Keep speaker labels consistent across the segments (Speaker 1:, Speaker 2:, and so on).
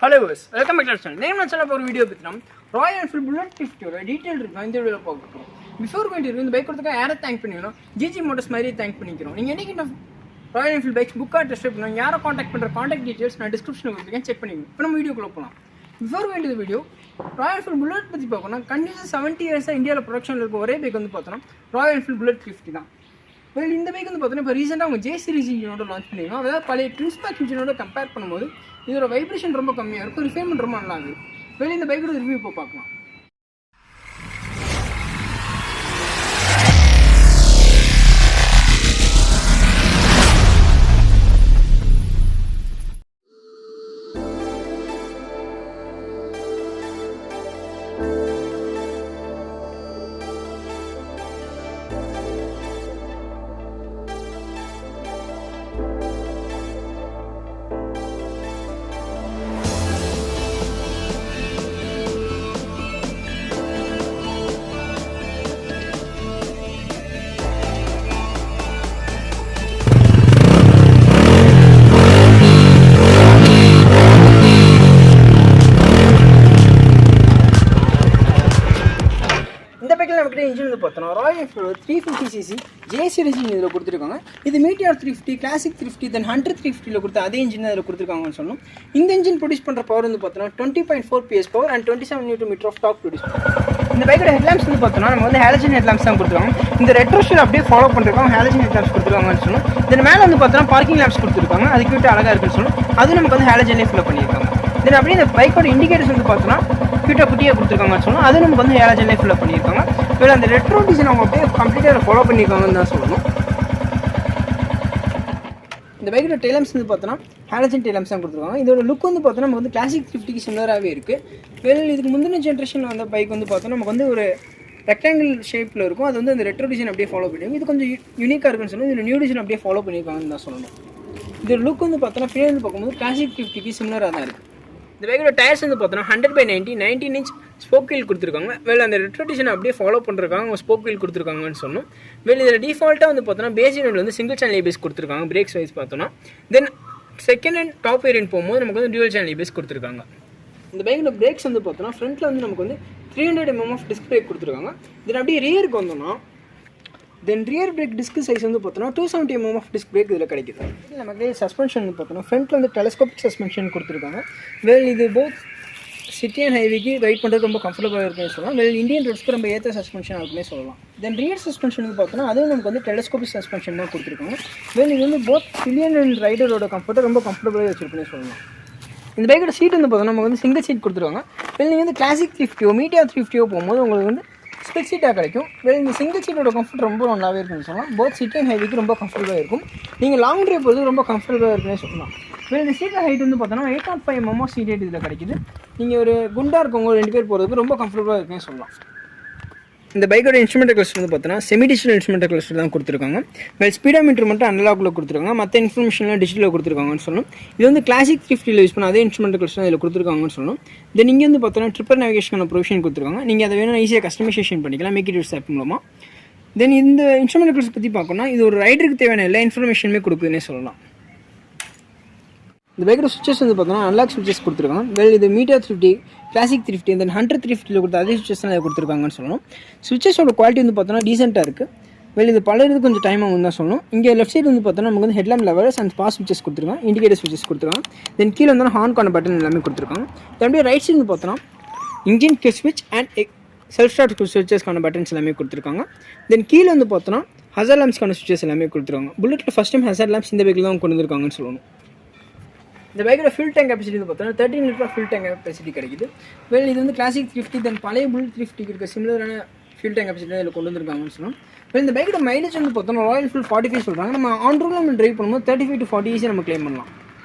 Speaker 1: Hello guys, welcome back to our channel. Name and channel video பத்தினா Royal Enfield Bullet 50 ஓட detail இருக்கு இந்த வீடியோல பார்க்க போறோம். Before going to இந்த பைக் கொடுத்தா யாரை தேங்க் பண்ணிக்கணும்? G.G Motors மாதிரி தேங்க் பண்ணிக்கிறோம். நீங்க என்னைக்கு இந்த Royal Enfield பைக்ஸ் புக் ஆ டெஸ்ட் பண்ணனும் யாரை கான்டாக்ட் பண்ற கான்டாக்ட் டீடைல்ஸ் நான் டிஸ்கிரிப்ஷன்ல கொடுத்திருக்கேன் செக் பண்ணிக்கோங்க. இப்போ நம்ம வீடியோக்குள்ள போலாம். Before going to the video Royal Enfield Bullet பத்தி பார்க்கணும். கண்டினியூஸ் 70 இயர்ஸா இந்தியால ப்ரொடக்ஷன்ல இருக்க ஒரே பைக் வந்து பார்த்தோம் Royal Enfield Bullet 50 தான். well இந்த பைக் வந்து பார்த்தோன்னா இப்போ ரீசெண்டாக அவங்க J series இன்ஜினோட லான்ச் பண்ணிருக்காங்க. அதாவது பழைய ட்வின் ஸ்பார்க் இன்ஜினோட கம்பேர் பண்ணும்போது இதோட வைப்ரேஷன் ரொம்ப கம்மியாக இருக்கும், ரிஃபைன்மெண்ட் ரொம்ப நல்லா இருக்குது. வெளியே இந்த பைக்கோட ரிவ்யூ இப்போ பார்க்கலாம். இன்ஜின் வந்து பார்த்தோம்னா Royal Enfield 350cc J series இதில் கொடுத்துருக்காங்க. இது மீட்டியார் 350 கிளாசிக் 350 தென் 100 350 கொடுத்த அதே இன்ஜின் அதில் கொடுத்துருக்காங்கன்னு சொன்னோம். இந்த இன்ஜின் ப்ரொடியூஸ் பண்ணுற பவர் வந்து பார்த்தோம்னா 20.4 PS power and 27 Nm of torque produce பண்ணுறோம். இந்த பைக்கோட ஹெட்லாம்ப்ஸ் வந்து பார்த்தோம்னா நம்ம வந்து ஹாலஜன் ஹெட்லாம்ப்ஸ் தான் கொடுத்துருக்காங்க. இந்த ரெட்ரோ ஷீல் அப்படியே ஃபாலோ பண்ணிருக்காங்க, ஹாலஜன் ஹெட்லாம்ப்ஸ் கொடுத்துருக்காங்கன்னு சொன்னோம். தென் மேலே வந்து பார்த்தோம்னா பார்க்கிங் லேம்ப்ஸ் கொடுத்துருக்காங்க, அதுக்கு விட்டு அழகாக இருக்குன்னு சொன்னோம். அதுவும் நமக்கு வந்து ஹாலஜன்லேயே ஃபில் பண்ணியிருக்காங்க. தென் அப்படியே இந்த பைக்கோட இண்டிகேட்டர்ஸ் வந்து பார்த்தோம்னா குட்டியாக கொடுத்துருக்காங்கன்னு சொன்னோம். அதுவும் நமக்கு வந்து ஹாலஜன்லேயே ஃபில் பண்ணியிருக்காங்க. வேறு அந்த ரெட்ரோ டிசைன் அவங்க அப்படியே கம்ப்ளீட்டாக ஃபாலோ பண்ணியிருக்காங்கன்னு தான் சொல்லணும். இந்த பைக்கோட டெய்லம்ஸ் வந்து பார்த்தோன்னா ஹாலஜன் டெய்லம்ஸ் தான் கொடுத்துருக்காங்க. இதோட லுக் வந்து பார்த்தோன்னா நமக்கு வந்து கிளாசிக் 50க்கு சிமிலராகவே இருக்குது. வேறு இதுக்கு முந்தின ஜென்ரேஷனில் வந்த பைக் வந்து பார்த்தோன்னா நமக்கு வந்து ஒரு ரெக்டாங்கிள் ஷேப்பில் இருக்கும். அது வந்து அந்த ரெட்ரோ டிசைன் அப்படியே ஃபாலோ பண்ணியிருக்காங்க. இது கொஞ்சம் யூனிக்காக இருக்குன்னு சொன்னால் இதில் நியூ டிசைன் அப்படியே ஃபாலோ பண்ணியிருக்காங்கன்னு தான் சொல்லணும். இதோட லுக் வந்து பார்த்தோன்னா பின்னாடி வந்து பார்க்கும்போது கிளாசிக் 50க்கு சிமிலராக தான் இருக்குது. இந்த பைக்கோட டயர்ஸ் வந்து பார்த்தோன்னா 100/90 19 inch ஸ்போக் வீல் கொடுத்துருக்காங்க. வேலை அந்த ரெட்ரோ டிசைனை அப்படியே ஃபாலோ பண்ணுறாங்க, அவங்க ஸ்போக் வீல் கொடுத்துருக்காங்கன்னு சொன்னோம். வேலை இதில் டிஃபால்ட்டாக வந்து பார்த்தோன்னா பேஸ் யூனிட்ல வந்து சிங்கிள் சேனல் ஏபிஎஸ் கொடுத்துருக்காங்க. பிரேக்ஸ் வைஸ் பார்த்தோன்னா then second and top variant போகும்போது நமக்கு வந்து டியூவல் சேனல் ஏபிஎஸ் கொடுத்துருக்காங்க. இந்த பைக்கோட பிரேக்ஸ் வந்து பார்த்தோன்னா ஃப்ரண்ட்டில் வந்து நமக்கு வந்து 300 mm ஆஃப் டிஸ்க் பிரேக் கொடுத்துருக்காங்க. தென் அப்படியே ரியருக்கு வந்தோம்னா தென் ரியர் பிரேக் டிஸ்க் சைஸ் வந்து பார்த்தோன்னா 270 mm ஆஃப் டிஸ்க் பிரேக் இதில் கிடைக்குது. இதில் நமக்கு சஸ்பென்ஷன் வந்து பார்த்தோன்னா ஃப்ரண்ட்டில் வந்து டெலஸ்கோபிக் சஸ்பென்ஷன் கொடுத்துருக்காங்க. வேல் இது போத் சிட்டி அண்ட் ஹைவேக்கு ரைட் பண்ணுறது ரொம்ப கம்ஃபர்டபுளாக இருக்குன்னு சொல்லலாம். வேல் இந்தியன் ரோட்ஸ்க்கு ரொம்ப ஏற்ற சஸ்பென்ஷன் இருக்குன்னே சொல்லலாம். தென் ரியர் சஸ்பென்ஷன் வந்து பார்த்தோன்னா அதுவும் நமக்கு வந்து டெலஸ்கோபிக் சஸ்பென்ஷன் தான் கொடுத்துருக்காங்க. வேல் இது வந்து போத் பில்லியன் அண்ட் ரைடரோட கம்ஃபர்ட்டை ரொம்ப கம்ஃபர்டபுளாக வச்சுருக்குன்னே சொல்லலாம். இந்த பைக்கோட சீட் வந்து பார்த்தோன்னா நமக்கு வந்து சிங்கிள் சீட் கொடுத்துருக்காங்க. வேல் நீங்கள் வந்து கிளாசிக் 350 மீட்டியார் 350 போகும்போது உங்களுக்கு வந்து ஸ்பிளிட் சீட்டாக கிடைக்கும். வேறு இந்த சிங்கிள் சீட்டோட கம்ஃபர்ட் ரொம்ப நல்லாவே இருக்குன்னு சொல்லலாம். போத் சிட்டி அண்ட் ஹைவேக்கு ரொம்ப கம்ஃபர்டபுளாக இருக்கும். நீங்கள் லாங் ட்ரைவ் போகிறது ரொம்ப கம்ஃபர்டபுளாக இருக்குன்னே சொல்லலாம். வேறு இந்த சீட்டில் ஹைட் வந்து பார்த்தோன்னா 8.5 mm சீட் ஹைட் இதில் கிடைக்குது. நீங்கள் ஒரு குண்டாக இருக்கவங்க 2 பேர் போகிறதுக்கு ரொம்ப கம்ஃபர்டபுளாக இருக்குன்னு சொல்லலாம். இந்த பைக்கோட இன்ஸ்ட்ருமெண்ட் கிளஸ்டர் வந்து பார்த்தோன்னா செமி டிஜிட்டல் இன்ஸ்ட்ருமெண்ட் கிளஸ்டர் தான் கொடுத்துருக்காங்க. வேறு ஸ்பீடோமீட்டர் மட்டும் அனலாகில் கொடுத்துருக்காங்க, மற்ற இன்ஃபர்மேஷன்லாம் டிஜிட்டலில் கொடுத்துருக்காங்கன்னு சொல்லணும். இது வந்து கிளாசிக் 350 யூஸ் பண்ண அதே இன்ஸ்ட்ருமெண்ட் கிளஸ்டர் இதில் கொடுத்துருக்காங்கன்னு சொல்லணும். தென் இங்கே வந்து பார்த்தோன்னா ட்ரிப்பர் நேவிகேஷனான ப்ரொவிஷன் கொடுத்துருக்காங்க. நீங்கள் அதை வேணும் ஈஸியாக கஸ்டமைசேஷன் பண்ணிக்கலாம் மேக் இட் யூஸ் ஆப் மூலமாக. தென் இந்த இன்ஸ்ட்ருமெண்ட் கிளஸ்டர் பற்றி பார்க்கணும்னா இது ஒரு ரைடருக்கு தேவையான எல்லா இன்ஃபர்மேஷனுமே கொடுக்குதுன்னே சொல்லலாம். இந்த பைக்கோட சுவிச்சஸ் வந்து பார்த்தோன்னா அன்லாக் சுவிச்சஸ் கொடுத்துருக்காங்க. வேறு இது மீட்டியார் 350 கிளாசிக் 350 தென் 100 350 கொடுத்த அதே சுவிச்சஸ் தான் கொடுத்துருக்காங்கன்னு சொல்லணும். சுவிச்சஸோட குவாலிட்டி வந்து பார்த்தோன்னா டீசெண்டாக இருக்குது. வேறு இது பழையது கொஞ்சம் டைம் ஆகும் தான் சொல்லணும். இங்கே லெஃப்ட் சைடு வந்து பார்த்தோன்னா நமக்கு வந்து headlamp levels and pass switches கொடுத்துருக்காங்க, இண்டிகேட்டர் சுவிச்சஸ் கொடுத்துருக்காங்க. தென் கீழே வந்து ஹார்னுக்கான பட்டன் எல்லாமே கொடுத்துருக்காங்க. அப்படியே ரைட் சைடு வந்து பார்த்தோன்னா இன்ஜின் கிக் ஸ்விட்ச் அண்ட் செல்ஃப் ஸ்டார்ட் சுவிச்சஸ்க்கான பட்டன்ஸ் எல்லாமே கொடுத்துருக்காங்க. தென் கீழே வந்து பார்த்தோன்னா ஹசார்ட் லேம்ப்ஸ்க்கான சுவிச்சஸ் எல்லாமே கொடுத்துருக்காங்க. புல்லட்டில் ஃபஸ்ட் டைம் ஹசார்ட் லேம்ப்ஸ் இந்த பைக்கில் தான் கொண்டு வந்திருக்காங்கன்னு சொல்லணும். இந்த பைக்கோட ஃபில் டேங்க் கெப்பாசிட்டி வந்து பார்த்தோன்னா 13 லிட்டர் ஃபில் டேங்க் கெப்பாசிட்டி கிடைக்குது. வேறு இது வந்து கிளாசிக் 350 தென் பழைய புல்லட் 350 இருக்க சிமிலரான ஃபில் டேங்க் கெப்பாசிட்டி தான் இதில் கொண்டு வந்திருக்காங்கன்னு சொல்லணும். வேறு இந்த பைக்கோட மைலேஜ் வந்து பார்த்தோன்னா ராயல் என்ஃபீல்டு 45 சொல்கிறாங்க. நம்ம ஆன் ரோடில் நம்ம ட்ரைவ் பண்ணும்போது 35 to 40 ஈஸியாக நம்ம கிளைம் பண்ணலாம்.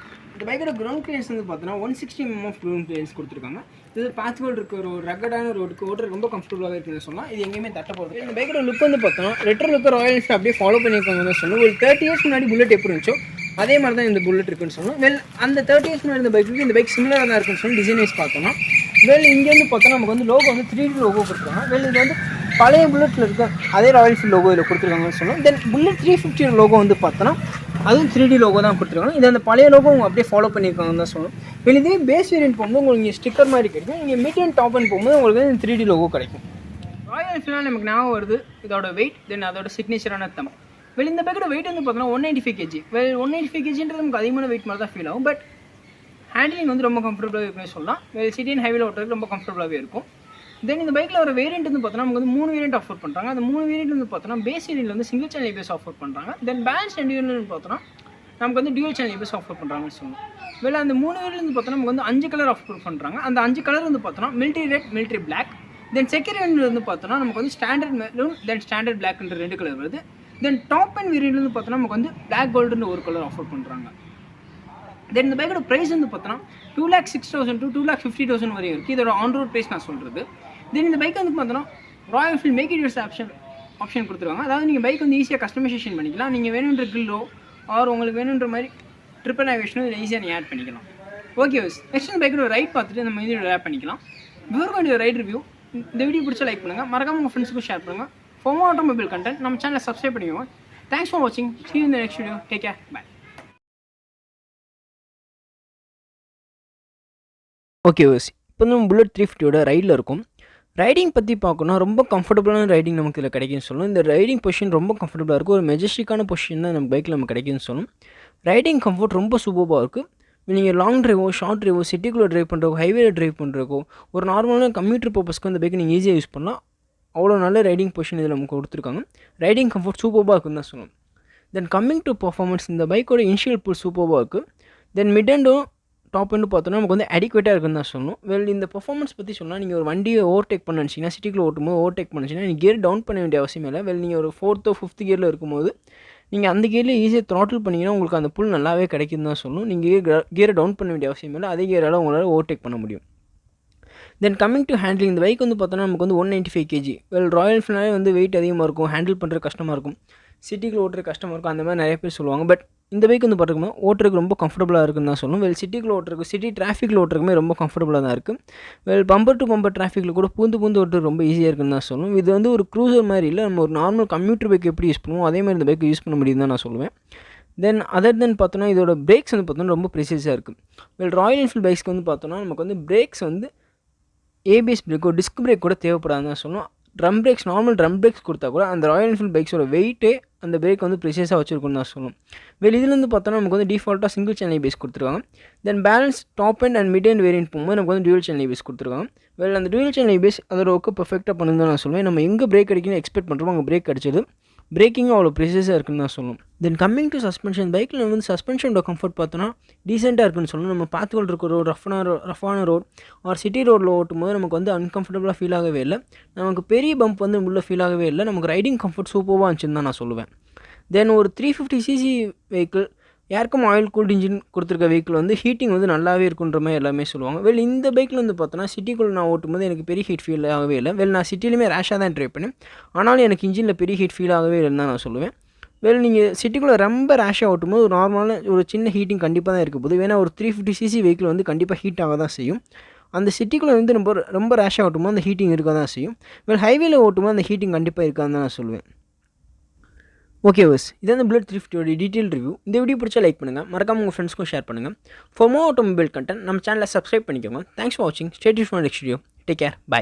Speaker 1: இந்த பைக்கோட கிரவுண்ட் கிளியரன்ஸ் வந்து பார்த்தோன்னா 160 mm ஆஃப் கிரவுண்ட் கிளியரன்ஸ் கொடுத்துருக்காங்க. இது பாத் ரோடு இருக்க ஒரு ரகடான ரோடுக்கு ஓட்டுறது ரொம்ப கம்ஃபர்டபுளாக இருக்குன்னு சொல்லலாம். இது எங்கேயுமே தட்ட போகிறது. இந்த பைக்கோட லுக் வந்து பார்த்தோன்னா ரெட்ரோ லுக் ராயல் என்ஃபீல்டு அப்படியே ஃபாலோ பண்ணியிருக்காங்கன்னு சொல்லணும். ஒரு 30 years முன்னாடி புல்லட் எப்படி இருந்துச்சோ அதே மாதிரி தான் இந்த புல்லட் இருக்குன்னு சொல்லணும். வெல் அந்த 30 years முன்னாடி இந்த பைக்கு இந்த பைக் சிமிலராக தான் இருக்குன்னு சொல்லி டிசைன் வைஸ் பார்த்தோன்னா வெல் இங்கே வந்து பார்த்தோன்னா நமக்கு வந்து லோகோ வந்து 3D லோகோ கொடுத்துருக்காங்க. வெல் இது வந்து பழைய புல்லட்டில் இருக்க அதே ராயல் என்ஃபீல்டு லோகோ இதில் கொடுத்துருக்காங்கன்னு சொல்லணும். தென் புல்லட் 350 லோகோ வந்து பார்த்தோன்னா அதுவும் 3D லோகோ தான் கொடுத்துருக்காங்க. இது அந்த பழைய லோகோ அவங்க அப்படியே ஃபாலோ பண்ணியிருக்காங்கன்னு தான் சொல்லணும். வெளியே இதே பேஸ் வேரியன்ட் போகும்போது உங்களுக்கு இங்கே ஸ்டிக்கர் மாதிரி கிடைக்கும். நீங்கள் மிட் அண்ட் டாப் அண்ட் போகும்போது உங்களுக்கு 3D லோகோ கிடைக்கும். ராயல் என்ஃபீல்டு நமக்கு ஞாபகம் வருது இதோட வெயிட், தென் அதோட சிக்னேச்சரான தம். இந்த பைக்கோட வெயிட் வந்து பார்த்தோன்னா 195 kg. 195 kgன்றது நமக்கு அதிகமான வெயிட் மாதிரி தான் ஃபீல் ஆகும். பட் ஹேண்ட்லிங் வந்து ரொம்ப கம்ஃபர்டபுளாக இருக்குன்னு சொல்லலாம். சிட்டி அண்ட் ஹைவேல ஓட்டுறதுக்கு ரொம்ப கம்ஃபர்டபுளாகவே இருக்கும். தென் இந்த பைக்கில் ஒரு வேரியன்ட் வந்து பார்த்தோன்னா நமக்கு வந்து 3 வேரியன்ட் ஆஃபர் பண்ணுறாங்க. அந்த 3 வேரியன்ட் வந்து பார்த்தோன்னா பேஸ் வேரியன்ட் வந்து சிங்கிள் சேனல் ஏபிஎஸ் ஆஃபர் பண்ணுறாங்க. தென் பேலன்ஸ் வேரியன்ட் பார்த்தோன்னா நமக்கு வந்து டியூல் சேனல் ஏபிஎஸ் ஆஃபர் பண்ணுறாங்கன்னு சொல்லணும். அந்த 3 வேரியன்ட் வந்து பார்த்தோன்னா நமக்கு வந்து 5 கலர் ஆஃபர் பண்ணுறாங்க. அந்த 5 கலர் வந்து பார்த்தோன்னா military red, military black. Then second variant வந்து பார்த்தோன்னா நமக்கு வந்து ஸ்டாண்டர்ட் மெரூன், தென் ஸ்டாண்டர்ட் பிளாக்ன்ற 2 கலர் வருது. தென் டாப் அண்ட் வேரியன்ட் வந்து பார்த்தோன்னா நமக்கு வந்து பிளாக் கோல்டுன்னு ஒரு கலர் ஆஃபர் பண்ணுறாங்க. தென் இந்த பைக்கோட ப்ரைஸ் வந்து பார்த்தோன்னா 2,06,000 to 2,50,000 வரையும் இருக்குது. இதோட ஆன் ரோட் ப்ரைஸ் நான் சொல்கிறது. தென் இந்த பைக் வந்து பார்த்தோன்னா Royal Enfield make it yours option கொடுத்துருவாங்க. அதாவது நீங்கள் பைக் வந்து ஈஸியாக கஸ்டமைசேஷன் பண்ணிக்கலாம். நீங்கள் வேணுன்ற கில்லோ ஆர் உங்களுக்கு வேணுன்ற மாதிரி ட்ரிப்பர் நேவிகேஷனும் இதில் ஈஸியாக நீங்கள் ஆட் பண்ணிக்கலாம். ஓகே நெக்ஸ்ட் இந்த பைக்கோட ரைட் பார்த்துட்டு நம்ம இதில் ஆட் பண்ணிக்கலாம். பியூர் வேண்டிய ரைட் ரிவ்யூ இந்த வீடியோ பிடிச்சா லைக் பண்ணுங்கள், மறக்காம உங்கள் ஃப்ரெண்ட்ஸுக்கும் ஷேர் பண்ணுங்கள். ஃபார் மோர் ஆட்டோமொபைல் கண்டென்ட் நம்ம சேனலை சப்ஸ்கிரைப் பண்ணிக்கோங்க. தேங்க்ஸ் ஃபார் வாட்சிங். See you in the next video. Take care. Bye. Okay இப்போ நம்ம புல்லட் 350யோட ரைடில் இருக்கும். ரைடிங் பற்றி பார்க்கணும், ரொம்ப கம்ஃபர்டபுளான ரைடிங் நமக்கு இதில் கிடைக்குன்னு சொல்லணும். இந்த ரைடிங் பொசிஷன் ரொம்ப கம்ஃபர்டபுளாக இருக்கும். ஒரு மெஜஸ்டிக்கான பொசிஷன் தான் நம்ம பைக்கில் நமக்கு கிடைக்குன்னு சொல்லணும். ரைடிங் கம்ஃபர்ட் ரொம்ப சூப்பராக இருக்குது. நீங்கள் லாங் ட்ரைவோ, ஷார்ட் ட்ரைவோ, சிட்டிக்குள்ளே ட்ரைவ் பண்ணுறக்கோ, ஹைவேல ட்ரைவ் பண்ணுறக்கோ, ஒரு நார்மலான கம்யூட்டர் பர்பஸ்க்கு இந்த பைக்கை நீங்கள் ஈஸியாக யூஸ் பண்ணலாம். அவ்வளோ நல்ல ரைடிங் பொசிஷன் இதில் நமக்கு கொடுத்துருக்காங்க. ரைடிங் கம்ஃபர்ட் சூப்பராக இருக்குன்னு தான் சொல்லணும். தென் கம்மிங் டு பர்ஃபார்மன்ஸ், இந்த பைக்கோட இனிஷியல் புல் சூப்பராக இருக்குது. தென் மிட் அண்டும் டாப் எண்டு பார்த்தோன்னா நமக்கு வந்து அடிக்வேட்டாக இருக்குன்னு தான் சொல்லணும். இந்த பர்ஃபார்மன்ஸ் பற்றி சொன்னால், நீங்கள் ஒரு வண்டியை ஓவர்டேக் பண்ண நினச்சிங்கன்னா, சிட்டிக்குள்ளே ஓட்டும்போது ஓவர்டேக் பண்ணிச்சிங்கன்னா நீங்கள் கியர் டவுன் பண்ண வேண்டிய அவசியம் இல்லை. நீங்கள் ஒரு 4th or 5th கியரில் இருக்கும்போது நீங்கள் அந்த கியரில் ஈஸியாக த்ராட்டில் பண்ணிங்கன்னா உங்களுக்கு அந்த புல் நல்லாவே கிடைக்குன்னு தான் சொல்லணும். நீங்கள் கியரை டவுன் பண்ண வேண்டிய அவசியம் இல்லை. அதே கியரால் உங்களால் ஓவர்டேக் பண்ண முடியும். தென் கம்மிங் டு ஹேண்ட்லிங், இந்த பைக் வந்து பார்த்தோன்னா நமக்கு வந்து 195 kg. ராயல் என்ஃபீல்டாலே வந்து வெயிட் அதிகமாக இருக்கும், ஹேண்டில் பண்ணுறது கஷ்டமாக இருக்கும், சிட்டிக்குள்ளே ஓட்டுறது கஷ்டமாக இருக்கும், அந்த மாதிரி நிறைய பேர் சொல்லுவாங்க. பட் இந்த பைக் வந்து பார்த்துக்கோங்க ஓட்டுறதுக்கு ரொம்ப கம்ஃபர்டபுளாக இருக்குன்னு தான் சொல்லணும். சிட்டிக்குள்ளே ஓட்டுறதுக்கு, சிட்டி டிராஃபிக்கில் ஓட்டுறதுக்குமே ரொம்ப கம்ஃபர்டபுளாக தான் இருக்குது. பம்பர் டு பம்பர் டிராஃபிக்கில் கூட பூந்து ஓட்டுறது ரொம்ப ஈஸியாக இருக்குன்னு தான் சொல்லணும். இது வந்து ஒரு க்ரூசர் மாதிரி இல்லை, நம்ம ஒரு நார்மல் கம்யூட்டர் பைக் எப்படி யூஸ் பண்ணுவோம் அதே மாதிரி இந்த பைக் யூஸ் பண்ண முடியும்னு தான் நான் சொல்லுவேன். தென் அதர் தென் பார்த்தோன்னா இதோட பிரேக்ஸ் வந்து பார்த்தோன்னா ரொம்ப ப்ரிசைஸாக இருக்குது. ராயல் என்ஃபீல்டு பைக்ஸ்க்கு வந்து பார்த்தோன்னா நமக்கு வந்து பிரேக்ஸ் வந்து ஏபிஎஸ் பிரேக்கோ, டிஸ்க் பிரேக் கூட தேவைப்படாதுன்னு தான் சொல்லணும். Drum breaks, normal drum breaks கொடுத்தா கூட அந்த ராயல் என்ஃபீல்டு பைக்ஸோட வெயிட்டே அந்த பிரேக் வந்து ப்ரிசைஸாக வச்சுருக்குன்னு தான் சொல்லணும். இதிலேருந்து பார்த்தோன்னா நமக்கு வந்து டிஃபால்ட்டாக சிங்கிள் சேனல் ஏபிஎஸ் கொடுத்துருக்காங்க. தென் balance top and mid and variant போகும்போது நமக்கு வந்து டியூல் சேனல் ஏபிஎஸ் கொடுத்துருக்காங்க. அந்த டியூல் சேனல் ஏபிஎஸ் அதோட ஒர்க்கு பர்ஃபெக்டாக பண்ணுன்னு தான் நான் சொல்லுவேன். நம்ம எங்கே பிரேக் அடிக்கணும்னு எக்ஸ்பெக்ட் பண்ணுறோமோ அங்கே பிரேக் அடிச்சது. பிரேக்கிங்கும் அவ்வளோ ப்ரிசைஸாக இருக்குன்னு தான் சொல்லணும். தென் கம்மிங் டு சஸ்பென்ஷன், பைக்கில் வந்து சஸ்பென்ஷனோட கம்ஃபர்ட் பார்த்தோன்னா டீசெண்டாக இருக்குன்னு சொல்லணும். நம்ம பார்த்துக்கொண்டு இருக்க ரோட் ரஃபான ரோட் ஆர் சிட்டி ரோடில் ஓட்டும் போது நமக்கு வந்து அன்கம்ஃபர்டபுளாக ஃபீல் ஆகவே இல்லை. நமக்கு பெரிய பம்ப் வந்து உள்ளே ஃபீல் ஆகவே இல்லை. நமக்கு ரைடிங் கம்ஃபர்ட் சூப்பராக இருந்துச்சுன்னு தான் நான் சொல்லுவேன். தென் ஒரு 350cc vehicle, air cum oil cooled engine கொடுத்துருக்க வெஹிக்கிள் வந்து ஹீட்டிங் வந்து நல்லாவே இருக்குன்ற மாதிரி எல்லாமே சொல்லுவாங்க. இந்த பைக்கில் வந்து பார்த்தோன்னா சிட்டிக்குள்ளே நான் ஓட்டும்போது எனக்கு பெரிய ஹீட் ஃபீல் ஆகவே இல்லை. நான் சிட்டிலையுமே ரேஷாக தான் ட்ரை பண்ணேன், ஆனாலும் எனக்கு இன்ஜினில் பெரிய ஹீட் ஃபீல் ஆகவே இல்லைன்னு தான் நான் சொல்லுவேன். நீங்கள் சிட்டிக்குள்ளே ரொம்ப ரேஷாக ஓட்டும்போது ஒரு நார்மலான ஒரு சின்ன ஹீட்டிங் கண்டிப்பாக தான் இருக்க போகுது. ஒரு 350cc வெஹிக்கிள் வந்து கண்டிப்பாக ஹீட் ஆக தான் செய்யும். அந்த சிட்டிக்குள்ளே வந்து ரொம்ப ரேஷாக ஓட்டும்போது அந்த ஹீட்டிங் இருக்க தான் செய்யும். ஹைவேல ஓட்டும்போது அந்த ஹீட்டிங் கண்டிப்பாக இருக்காதுன்னு தான் நான் சொல்லுவேன். ஓகே இதான் இந்த புல்லட் 350யோட டீட்டெயில் ரிவ்யூ. இந்த வீடியோ பிடிச்சா லைக் பண்ணுங்கள், மறக்காம உங்கள் ஃப்ரெண்ட்ஸ்க்கும் ஷேர் பண்ணுங்கள். ஃபார் மோர் ஆட்டோமொபைல் கண்டென்ட் நம்ம சேனலை சப்ஸ்கிரைப் பண்ணிக்கோங்க. தேங்க்ஸ் ஃபார் வாட்சிங். Stay tuned for next video. Take care. By.